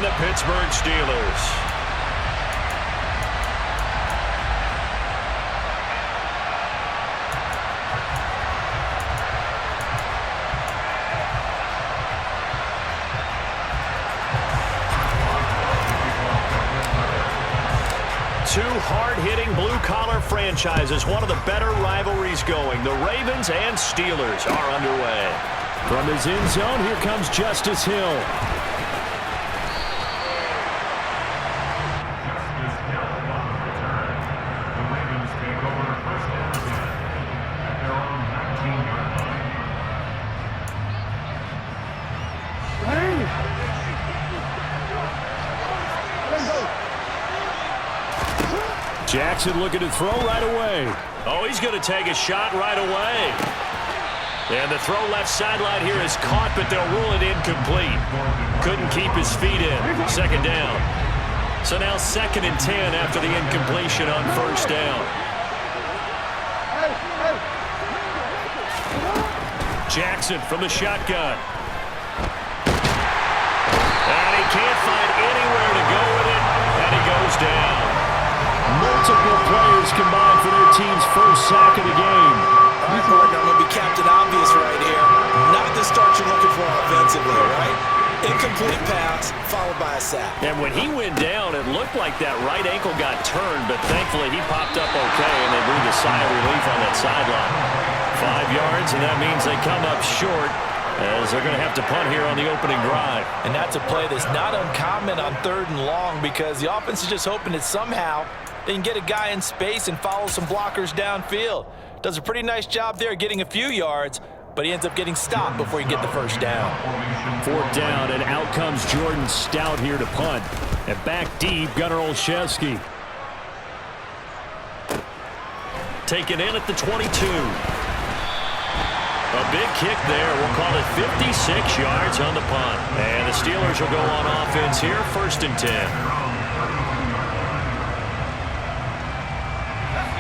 and the Pittsburgh Steelers. Two hard-hitting blue-collar franchises, one of the better rivalries going. The Ravens and Steelers are underway. From his end zone, here comes Justice Hill. Jackson looking to throw right away. Oh, he's going to take a shot right away. And the throw left sideline here is caught, but they'll rule it incomplete. Couldn't keep his feet in. Second down. So now 2nd and 10 after the incompletion on first down. Jackson from the shotgun. And he can't find anywhere to go with it, and he goes down. Multiple players combined for their team's first sack of the game. All right, partner, I'm going to be Captain Obvious right here. Not the start you're looking for offensively, right? Incomplete pass, followed by a sack. And when he went down, it looked like that right ankle got turned, but thankfully he popped up okay, and they breathed a sigh of relief on that sideline. 5 yards, and that means they come up short, as they're going to have to punt here on the opening drive. And that's a play that's not uncommon on 3rd and long, because the offense is just hoping that somehow they can get a guy in space and follow some blockers downfield. Does a pretty nice job there getting a few yards, but he ends up getting stopped before he get the first down. 4th down, and out comes Jordan Stout here to punt. And back deep, Gunnar Olszewski. Taken in at the 22. A big kick there. We'll call it 56 yards on the punt. And the Steelers will go on offense here, 1st and 10.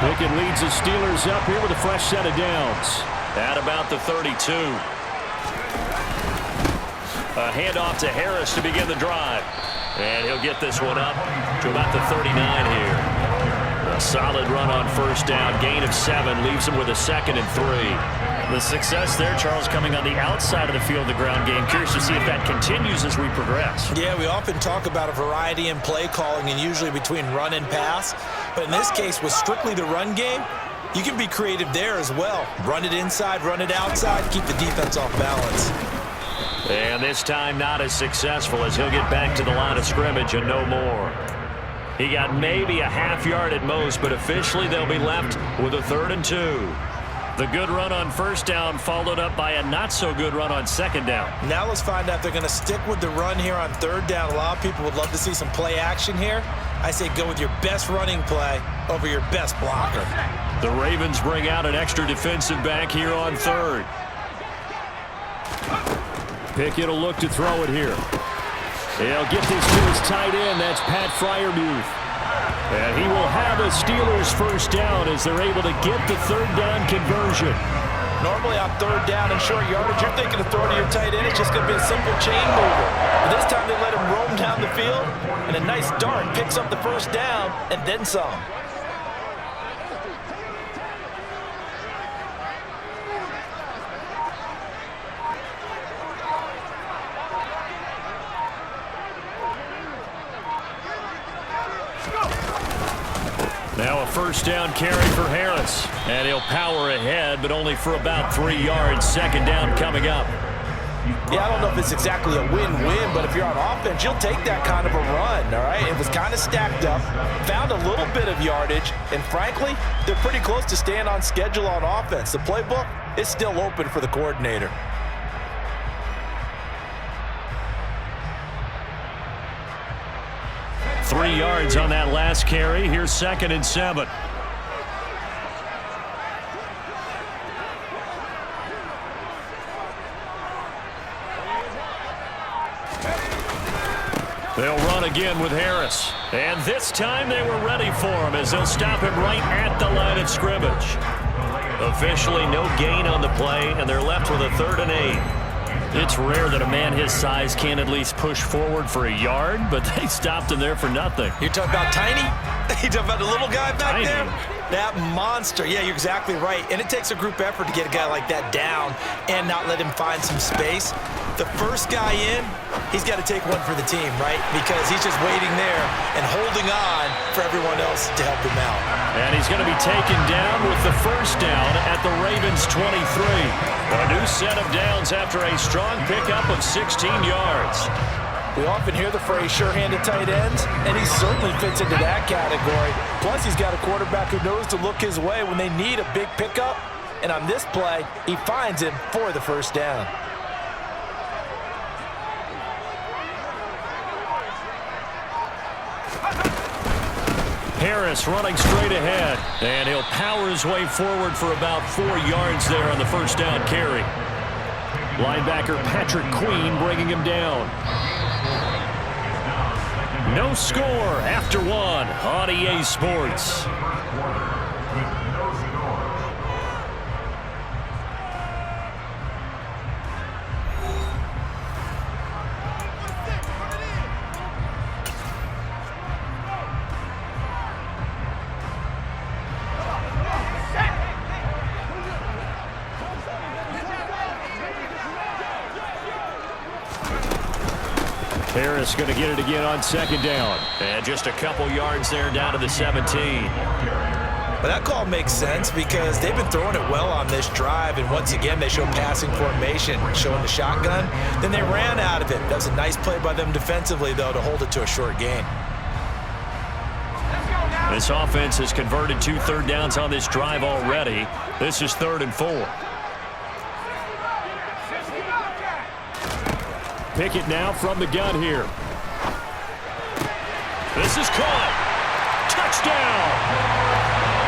Pickett leads the Steelers up here with a fresh set of downs. At about the 32. A handoff to Harris to begin the drive. And he'll get this one up to about the 39 here. A solid run on first down. Gain of 7 leaves him with a 2nd and 3. The success there, Charles, coming on the outside of the field, the ground game. Curious to see if that continues as we progress. Yeah, we often talk about a variety in play calling and usually between run and pass. But in this case, with strictly the run game, you can be creative there as well. Run it inside, run it outside, keep the defense off balance. And this time not as successful, as he'll get back to the line of scrimmage and no more. He got maybe a half yard at most, but officially they'll be left with a 3rd and 2. The good run on first down followed up by a not-so-good run on 2nd down. Now let's find out if they're going to stick with the run here on 3rd down. A lot of people would love to see some play action here. I say go with your best running play over your best blocker. The Ravens bring out an extra defensive back here on 3rd. Pickett will look to throw it here. He'll get this to his tight end. That's Pat Freiermuth. And he will have a Steelers first down as they're able to get the 3rd down conversion. Normally on 3rd down and short yardage, you're thinking of throwing to your tight end. It's just going to be a simple chain mover. But this time they let him roam down the field, and a nice dart picks up the first down and then some. Now a first down carry for Harris. And he'll power ahead, but only for about 3 yards. 2nd down coming up. Yeah, I don't know if it's exactly a win-win, but if you're on offense, you'll take that kind of a run, all right? It was kind of stacked up, found a little bit of yardage, and frankly, they're pretty close to staying on schedule on offense. The playbook is still open for the coordinator. Three yards on that last carry. Here's 2nd and 7. They'll run again with Harris. And this time they were ready for him as they'll stop him right at the line of scrimmage. Officially no gain on the play, and they're left with a 3rd and 8. It's rare that a man his size can at least push forward for a yard, but they stopped him there for nothing. You're talking about tiny? You're talking about the little guy back Tiny. there? That monster. Yeah, you're exactly right. And it takes a group effort to get a guy like that down and not let him find some space. The first guy in, he's got to take one for the team, right? Because he's just waiting there and holding on for everyone else to help him out. And he's going to be taken down with the first down at the Ravens' 23. A new set of downs after a strong pickup of 16 yards. We often hear the phrase sure-handed tight ends, and he certainly fits into that category. Plus, he's got a quarterback who knows to look his way when they need a big pickup. And on this play, he finds him for the first down. Harris running straight ahead, and he'll power his way forward for about 4 yards there on the first down carry. Linebacker Patrick Queen bringing him down. No score after one on EA Sports. Harris going to get it again on second down. And just a couple yards there down to the 17. But that call makes sense because they've been throwing it well on this drive, and once again they show passing formation, showing the shotgun. Then they ran out of it. That was a nice play by them defensively, though, to hold it to a short gain. This offense has converted 2 third downs on this drive already. This is 3rd and 4. Pickett now from the gun here. This is caught. Touchdown.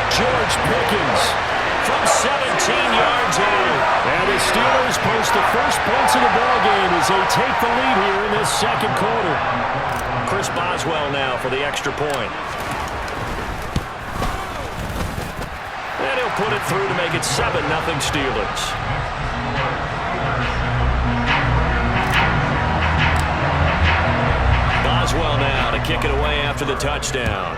George Pickens from 17 yards out. And the Steelers post the first points of the ballgame as they take the lead here in this second quarter. Chris Boswell now for the extra point. And he'll put it through to make it 7-0 Steelers. Boswell now to kick it away after the touchdown.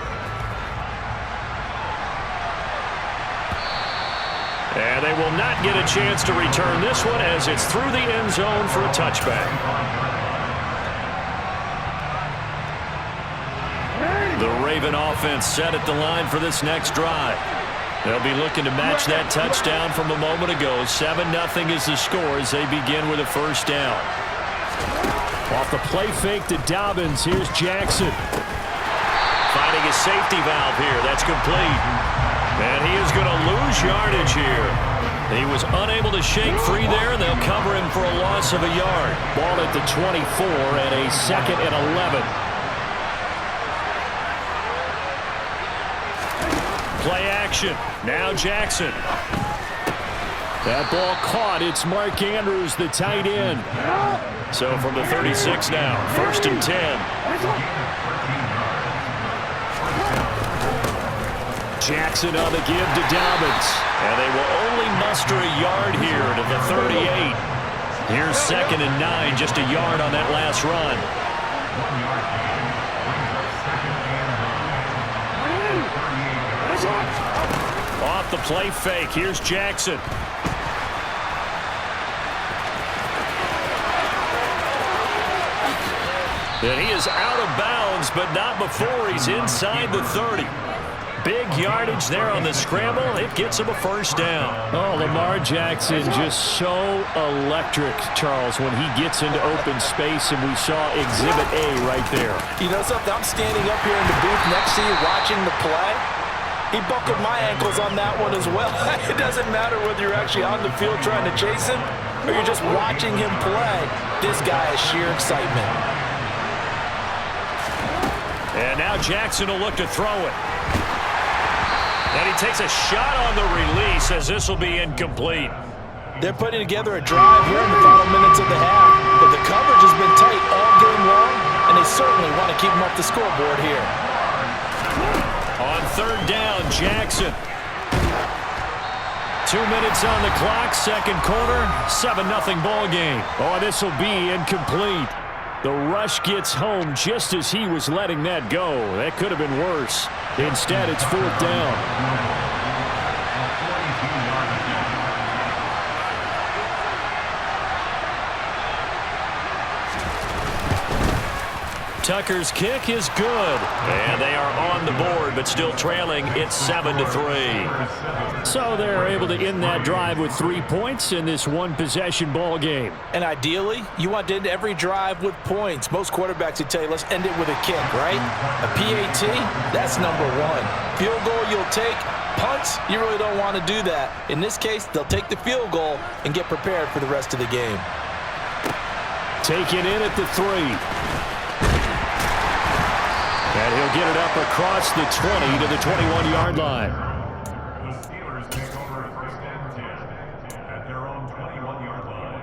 And they will not get a chance to return this one as it's through the end zone for a touchback. The Raven offense set at the line for this next drive. They'll be looking to match that touchdown from a moment ago. 7-0 is the score as they begin with a first down. Off the play fake to Dobbins. Here's Jackson. Finding a safety valve here. That's complete. And he is going to lose yardage here. He was unable to shake free there, and they'll cover him for a loss of a yard. Ball at the 24 and a 2nd and 11. Play action. Now Jackson. That ball caught. It's Mark Andrews, the tight end. So from the 36 now, 1st and 10. Jackson on the give to Dobbins. And they will only muster a yard here to the 38. Here's 2nd and 9, just a yard on that last run. Off the play fake, here's Jackson. And he is out of bounds, but not before he's inside the 30. Big yardage there on the scramble. It gets him a first down. Oh, Lamar Jackson just so electric, Charles, when he gets into open space, and we saw Exhibit A right there. You know something? I'm standing up here in the booth next to you watching the play. He buckled my ankles on that one as well. It doesn't matter whether you're actually on the field trying to chase him or you're just watching him play. This guy is sheer excitement. And now Jackson will look to throw it. And he takes a shot on the release as this will be incomplete. They're putting together a drive here in the final minutes of the half. But the coverage has been tight all game long, and they certainly want to keep them off the scoreboard here. On 3rd down, Jackson. 2 minutes on the clock, second quarter, 7-0 ball game. Oh, this will be incomplete. The rush gets home just as he was letting that go. That could have been worse. Instead, it's fourth down. Tucker's kick is good. And they are on the board, but still trailing. It's 7-3. So they're able to end that drive with 3 points in this one-possession ball game. And ideally, you want to end every drive with points. Most quarterbacks would tell you, let's end it with a kick, right? A PAT, that's number one. Field goal you'll take. Punts, you really don't want to do that. In this case, they'll take the field goal and get prepared for the rest of the game. Taken in at the 3. And he'll get it up across the 20 to the 21-yard line. The Steelers take over at first and 10 at their own 21-yard line.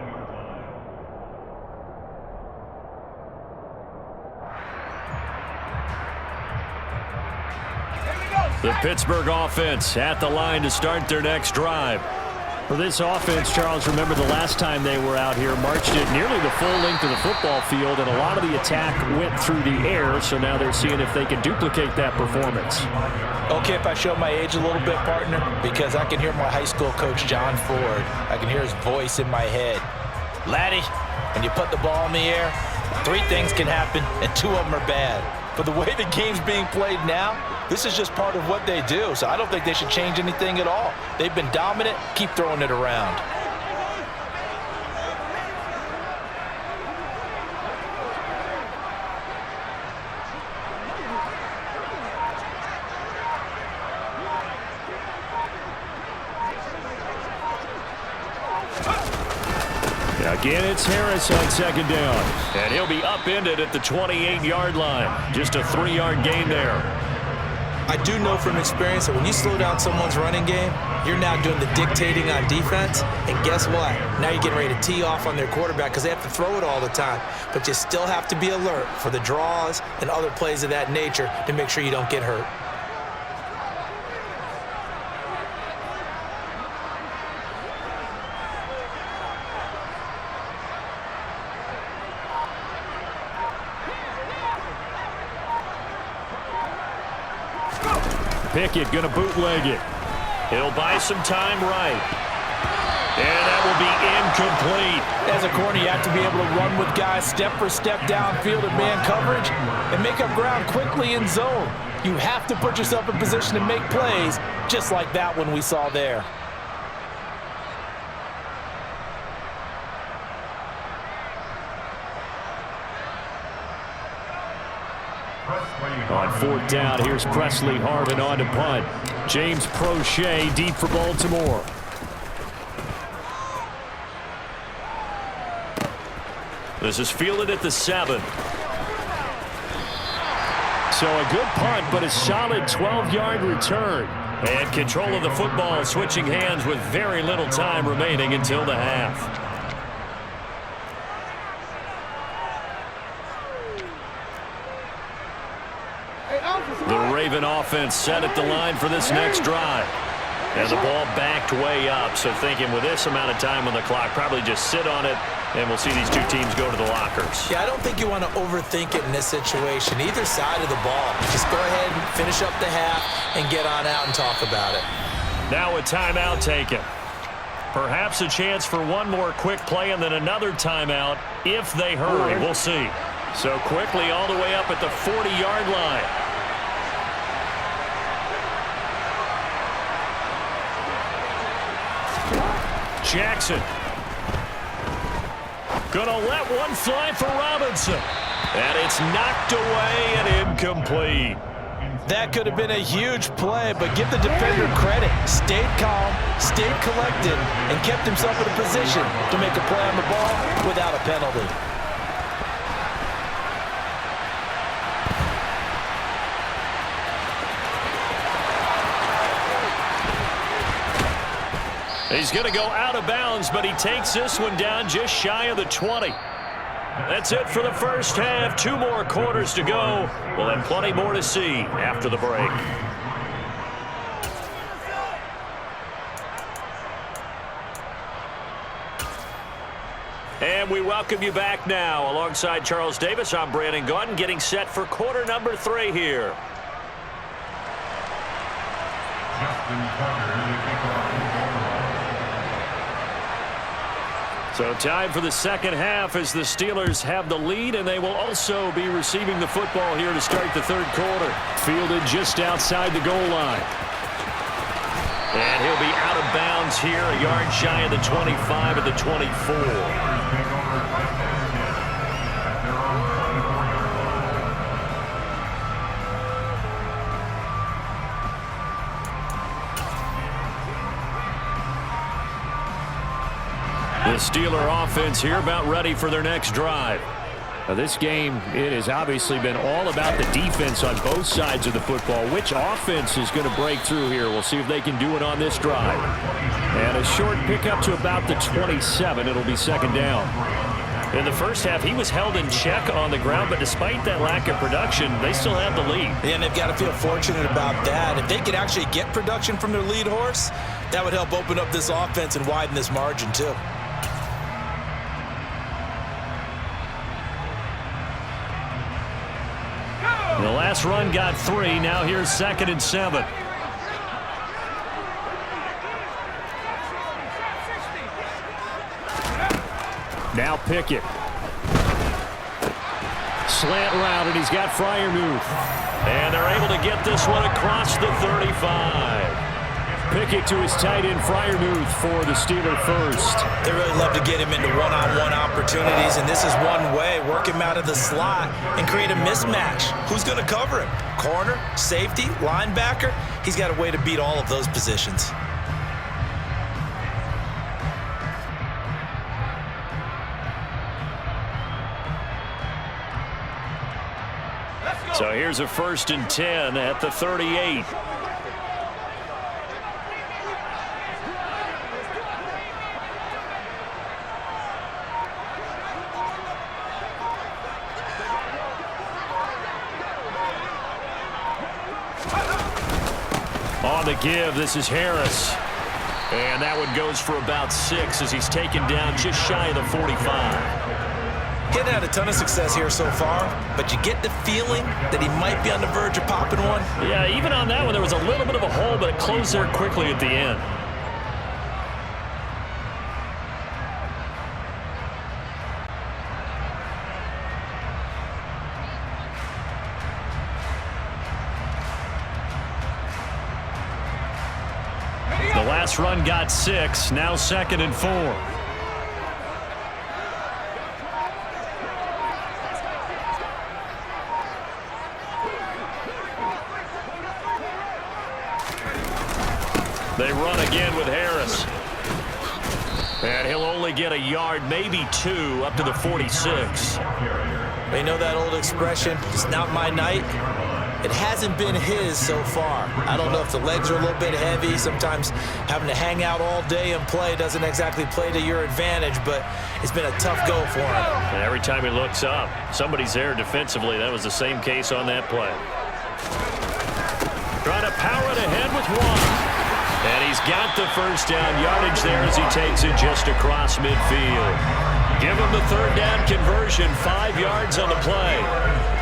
The Pittsburgh offense at the line to start their next drive. For this offense, Charles, remember the last time they were out here, marched it nearly the full length of the football field, and a lot of the attack went through the air, so now they're seeing if they can duplicate that performance. Okay, if I show my age a little bit, partner, because I can hear my high school coach, John Ford. I can hear his voice in my head. Laddie, when you put the ball in the air, 3 things can happen, and 2 of them are bad. But the way the game's being played now, this is just part of what they do, so I don't think they should change anything at all. They've been dominant. Keep throwing it around. Again, it's Harris on second down. And he'll be upended at the 28-yard line. Just a 3-yard gain there. I do know from experience that when you slow down someone's running game, you're now doing the dictating on defense. And guess what? Now you're getting ready to tee off on their quarterback because they have to throw it all the time. But you still have to be alert for the draws and other plays of that nature to make sure you don't get hurt. Pickett going to bootleg it. He'll buy some time right. And that will be incomplete. As a corner, you have to be able to run with guys step for step downfield in man coverage and make up ground quickly in zone. You have to put yourself in position to make plays, just like that one we saw there. On fourth down, here's Presley Harvin on to punt. James Prochet deep for Baltimore. This is fielded at the 7. So a good punt, but a solid 12-yard return. And control of the football switching hands with very little time remaining until the half. The Raven offense set at the line for this next drive. And the ball backed way up, so thinking with this amount of time on the clock, probably just sit on it, and we'll see these 2 teams go to the lockers. Yeah, I don't think you want to overthink it in this situation. Either side of the ball. Just go ahead and finish up the half and get on out and talk about it. Now a timeout taken. Perhaps a chance for one more quick play and then another timeout if they hurry. We'll see. So quickly all the way up at the 40-yard line. Jackson. Gonna let one fly for Robinson. And it's knocked away and incomplete. That could have been a huge play, but give the defender credit. Stayed calm, stayed collected, and kept himself in a position to make a play on the ball without a penalty. He's going to go out of bounds, but he takes this one down just shy of the 20. That's it for the first half. 2 more quarters to go. We'll have plenty more to see after the break. we welcome you back now. Alongside Charles Davis, I'm Brandon Gaudin, getting set for quarter number 3 here. So time for the second half as the Steelers have the lead, and they will also be receiving the football here to start the third quarter. Fielded just outside the goal line. And he'll be out of bounds here, a yard shy of the 25 at the 24. The Steeler offense here about ready for their next drive. Now this game, it has obviously been all about the defense on both sides of the football. Which offense is going to break through here? We'll see if they can do it on this drive. And a short pickup to about the 27. It'll be second down. In the first half, he was held in check on the ground, but despite that lack of production, they still have the lead. And they've got to feel fortunate about that. If they could actually get production from their lead horse, that would help open up this offense and widen this margin too. The last run got 3. Now here's 2nd and 7. Now Pickett. Slant route, and he's got Freiermuth. And they're able to get this one across the 35. Pickett to his tight end, Freiermuth, for the Steeler first. They really love to get him into one-on-one opportunities, and this is one way. Work him out of the slot and create a mismatch. Who's going to cover him? Corner, safety, linebacker? He's got a way to beat all of those positions. So here's a 1st and 10 at the 38. On the give, this is Harris. And that one goes for about 6 as he's taken down just shy of the 45. He hadn't had a ton of success here so far, but you get the feeling that he might be on the verge of popping one. Yeah, even on that one, there was a little bit of a hole, but it closed there quickly at the end. The last run got 6. Now 2nd and 4. They run again with Harris. And he'll only get a yard, maybe 2, up to the 46. They know that old expression, it's not my night. It hasn't been his so far. I don't know if the legs are a little bit heavy. Sometimes having to hang out all day and play doesn't exactly play to your advantage, but it's been a tough go for him. And every time he looks up, somebody's there defensively. That was the same case on that play. Trying to power it ahead with 1. And he's got the first down yardage there as he takes it just across midfield. Give him the 3rd down conversion, 5 yards on the play.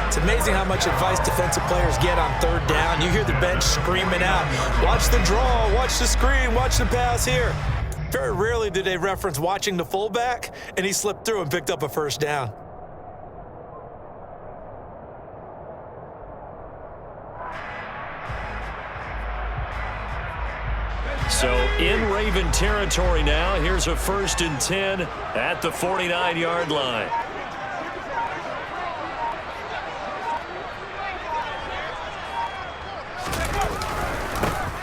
It's amazing how much advice defensive players get on 3rd down. You hear the bench screaming out, watch the draw, watch the screen, watch the pass here. Very rarely do they reference watching the fullback, and he slipped through and picked up a 1st down. So in Raven territory now, here's a 1st and 10 at the 49-yard line.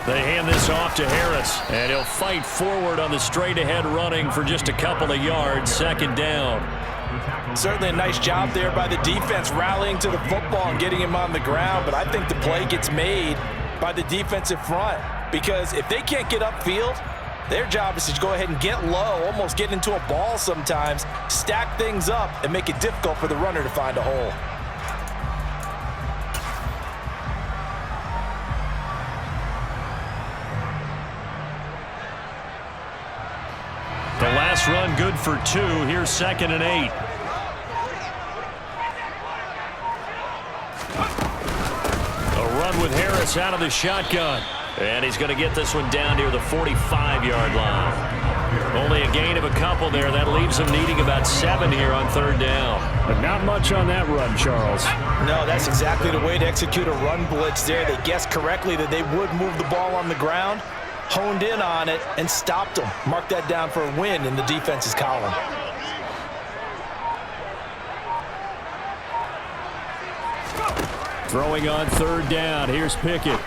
They hand this off to Harris, and he'll fight forward on the straight-ahead running for just a couple of yards, 2nd down. Certainly a nice job there by the defense rallying to the football and getting him on the ground, but I think the play gets made by the defensive front because if they can't get upfield, their job is to go ahead and get low, almost get into a ball sometimes, stack things up, and make it difficult for the runner to find a hole. this run good for 2. Here's 2nd and 8. A run with Harris out of the shotgun. And he's going to get this one down near the 45-yard line. Only a gain of a couple there. That leaves him needing about 7 here on 3rd down. But not much on that run, Charles. No, that's exactly the way to execute a run blitz there. They guessed correctly that they would move the ball on the ground, honed in on it, and stopped them. Mark that down for a win in the defense's column. Throwing on 3rd down. Here's Pickett.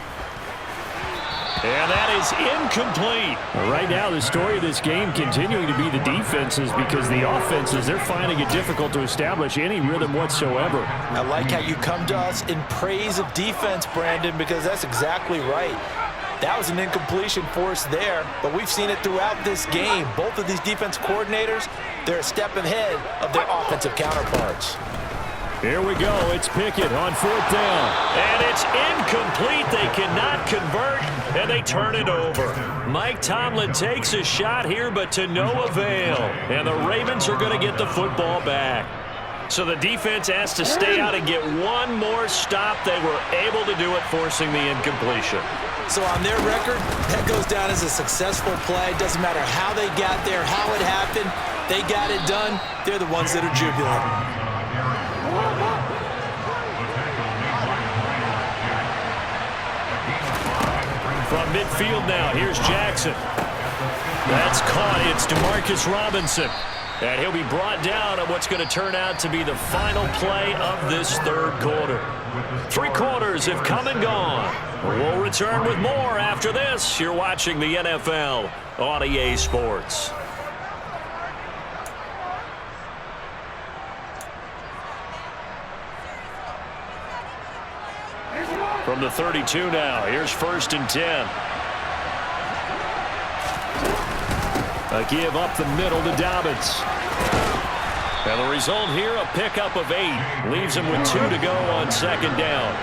And that is incomplete. Right now, the story of this game continuing to be the defenses, because the offenses, they're finding it difficult to establish any rhythm whatsoever. I like how you come to us in praise of defense, Brandon, because that's exactly right. That was an incompletion force there, but we've seen it throughout this game. Both of these defense coordinators, they're a step ahead of their offensive counterparts. Here we go. It's Pickett on 4th down. And it's incomplete. They cannot convert, and they turn it over. Mike Tomlin takes a shot here, but to no avail. And the Ravens are going to get the football back. So the defense has to stay out and get one more stop. They were able to do it, forcing the incompletion. So on their record, that goes down as a successful play. Doesn't matter how they got there, how it happened. They got it done. They're the ones that are jubilant. From midfield now, here's Jackson. That's caught. It's DeMarcus Robinson. And he'll be brought down on what's going to turn out to be the final play of this 3rd quarter. 3 quarters have come and gone. We'll return with more after this. You're watching the NFL on EA Sports. From the 32 now, here's 1st and 10. A give up the middle to Dobbins. And the result here, a pickup of 8. Leaves him with 2 to go on 2nd down.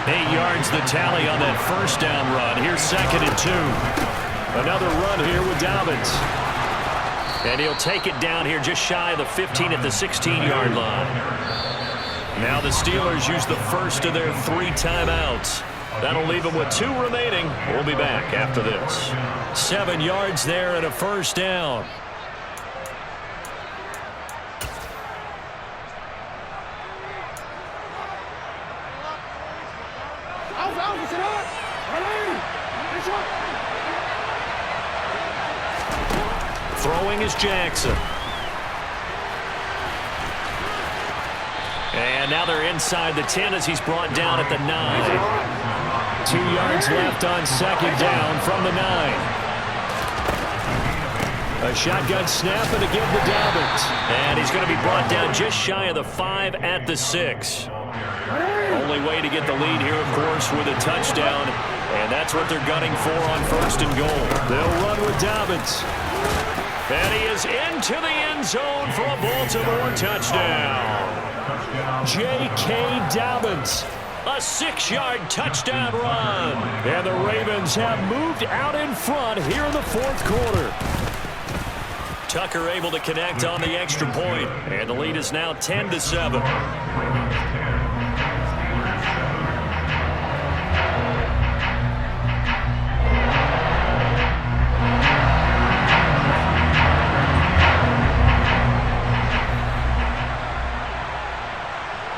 8 yards the tally on that 1st down run. Here's 2nd and 2. Another run here with Dobbins. And he'll take it down here just shy of the 15 at the 16-yard line. Now the Steelers use the first of their 3 timeouts. That'll leave them with 2 remaining. We'll be back after this. 7 yards there and a 1st down. Throwing is Jackson. And now they're inside the 10 as he's brought down at the 9. 2 yards left on 2nd down from the 9. A shotgun snap and again to Dobbins. And he's going to be brought down just shy of the 5 at the 6. Only way to get the lead here, of course, with a touchdown. And that's what they're gunning for on 1st and goal. They'll run with Dobbins. And he is into the end zone for a Baltimore touchdown. J.K. Dobbins. A 6-yard touchdown run. And the Ravens have moved out in front here in the 4th quarter. Tucker able to connect on the extra point. And the lead is now 10-7.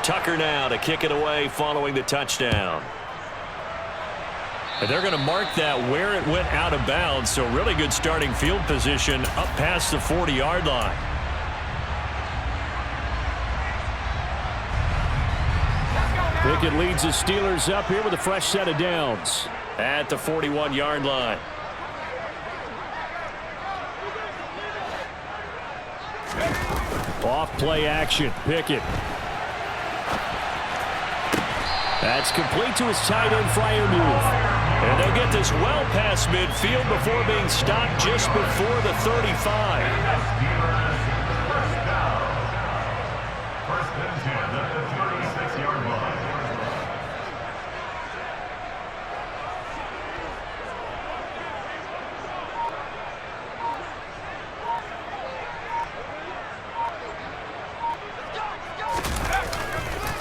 Tucker now to kick it away following the touchdown. And they're going to mark that where it went out of bounds, so really good starting field position up past the 40-yard line. Pickett leads the Steelers up here with a fresh set of downs at the 41-yard line. Off play action, Pickett. That's complete to his tight end, Freiermuth. And they'll get this well past midfield before being stopped just before the 35.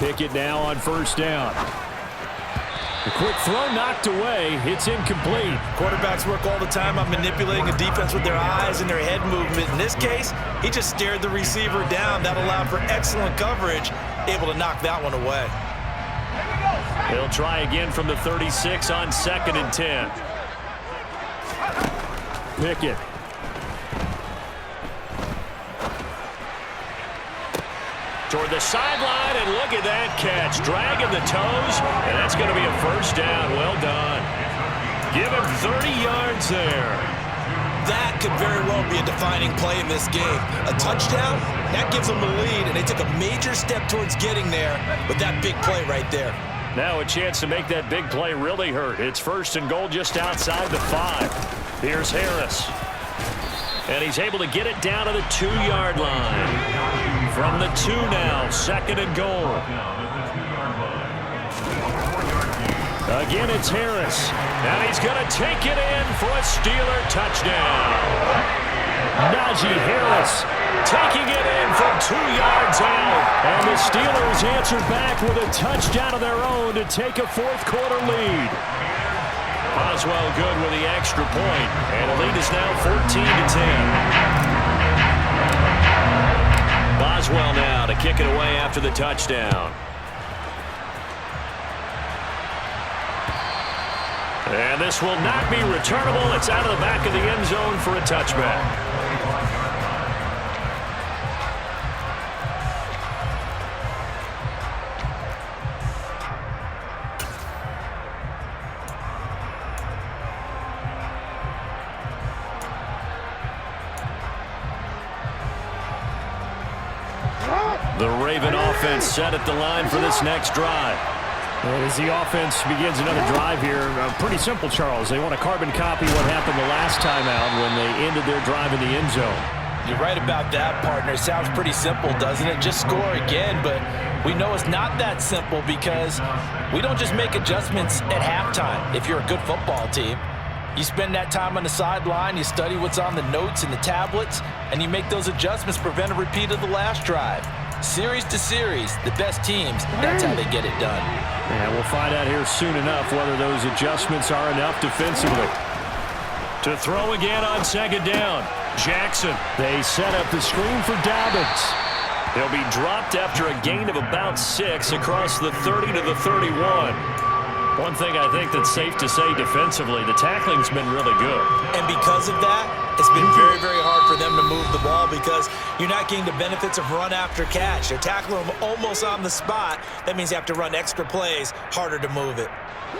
Pickett now on first down. The quick throw knocked away. It's incomplete. Quarterbacks work all the time on manipulating a defense with their eyes and their head movement. In this case, he just stared the receiver down. That allowed for excellent coverage, able to knock that one away. They'll try again from the 36 on 2nd and 10. Pickett. Toward the sideline, and look at that catch. Dragging the toes, and that's going to be a first down. Well done. Give him 30 yards there. That could very well be a defining play in this game. A touchdown, that gives them the lead, and they took a major step towards getting there with that big play right there. Now a chance to make that big play really hurt. It's 1st and goal just outside the 5. Here's Harris. And he's able to get it down to the 2-yard line. From the 2 now, 2nd and goal. Again, it's Harris. And he's going to take it in for a Steeler touchdown. Najee Harris taking it in from 2 yards out. And the Steelers answer back with a touchdown of their own to take a 4th quarter lead. Boswell good with the extra point. And the lead is now 14-10. Boswell now to kick it away after the touchdown. And this will not be returnable. It's out of the back of the end zone for a touchback. The Raven offense set at the line for this next drive. As the offense begins another drive here, pretty simple, Charles. They want to carbon copy what happened the last time out when they ended their drive in the end zone. You're right about that, partner. Sounds pretty simple, doesn't it? Just score again, but we know it's not that simple because we don't just make adjustments at halftime if you're a good football team. You spend that time on the sideline, you study what's on the notes and the tablets, and you make those adjustments to prevent a repeat of the last drive. Series to series, the best teams, that's how they get it done. And we'll find out here soon enough whether those adjustments are enough defensively. To throw again on 2nd down. Jackson. They set up the screen for Dobbins. He'll be dropped after a gain of about 6 across the 30 to the 31. One thing I think that's safe to say defensively, the tackling's been really good. And because of that, it's been very, very hard for them to move the ball because you're not getting the benefits of run after catch. They're tackling them almost on the spot. That means you have to run extra plays, harder to move it.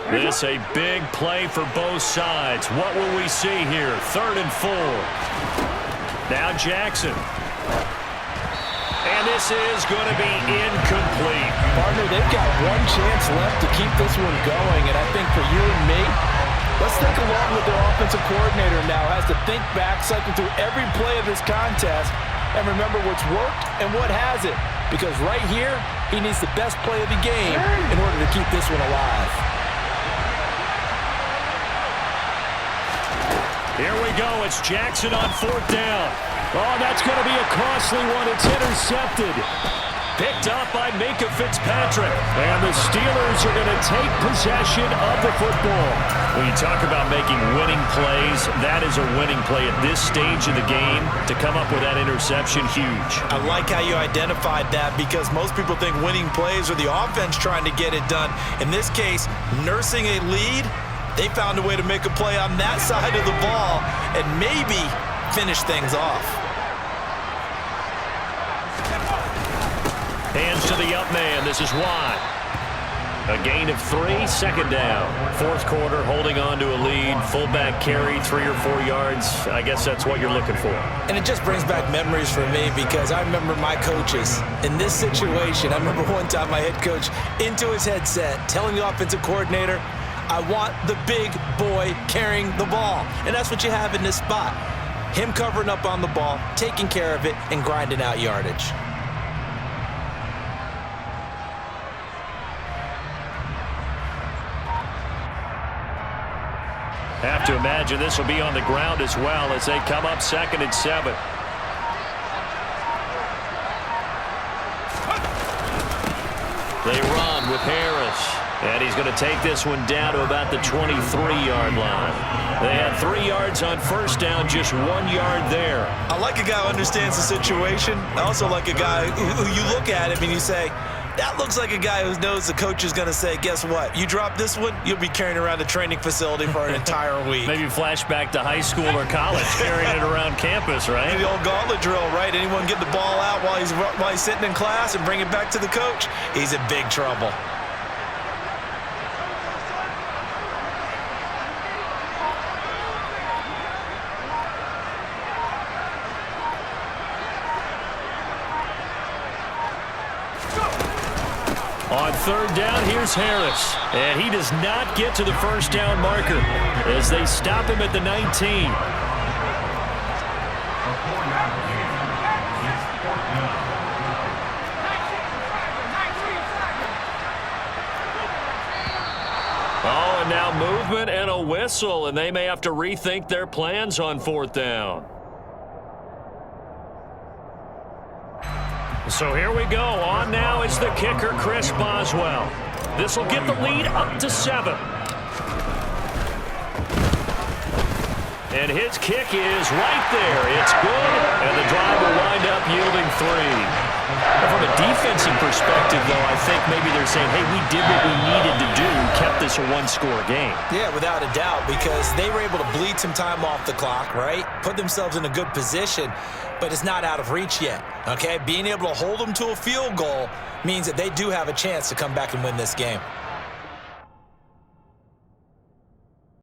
This a big play for both sides. What will we see here? 3rd and 4. Now Jackson. And this is going to be incomplete. Partner, they've got one chance left to keep this one going, and I think for you and me, let's think along with their offensive coordinator now has to think back, cycle through every play of this contest, and remember what's worked and what hasn't. Because right here, he needs the best play of the game in order to keep this one alive. Here we go. It's Jackson on 4th down. Oh, that's going to be a costly one. It's intercepted. Picked up by Minka Fitzpatrick. And the Steelers are going to take possession of the football. When you talk about making winning plays, that is a winning play at this stage of the game. To come up with that interception, huge. I like how you identified that because most people think winning plays are the offense trying to get it done. In this case, nursing a lead, they found a way to make a play on that side of the ball and maybe finish things off. Hands to the up man. This is Watt. A gain of 3, 2nd down. 4th quarter, holding on to a lead. Fullback carry, 3 or 4 yards. I guess that's what you're looking for. And it just brings back memories for me because I remember my coaches in this situation. I remember one time my head coach into his headset telling the offensive coordinator, I want the big boy carrying the ball. And that's what you have in this spot. Him covering up on the ball, taking care of it, and grinding out yardage. Have to imagine this will be on the ground as well as they come up 2nd and 7. They And he's going to take this one down to about the 23-yard line. They had 3 yards on first down, just 1 yard there. I like a guy who understands the situation. I also like a guy who you look at him and you say, that looks like a guy who knows the coach is going to say, guess what? You drop this one, you'll be carrying around the training facility for an entire week. Maybe flashback to high school or college, carrying it around campus, right? The old gauntlet drill, right? Anyone get the ball out while he's sitting in class and bring it back to the coach? He's in big trouble. On third down, here's Harris. And he does not get to the first down marker as they stop him at the 19. Oh, and now movement and a whistle, and they may have to rethink their plans on fourth down. So here we go. On now is the kicker, Chris Boswell. This will get the lead up to 7. And his kick is right there. It's good, and the drive will wind up yielding 3. From a defensive perspective, though, I think maybe they're saying, hey, we did what we needed to do, kept this a one-score game. Yeah, without a doubt, because they were able to bleed some time off the clock, right? Put themselves in a good position, but it's not out of reach yet, okay? Being able to hold them to a field goal means that they do have a chance to come back and win this game.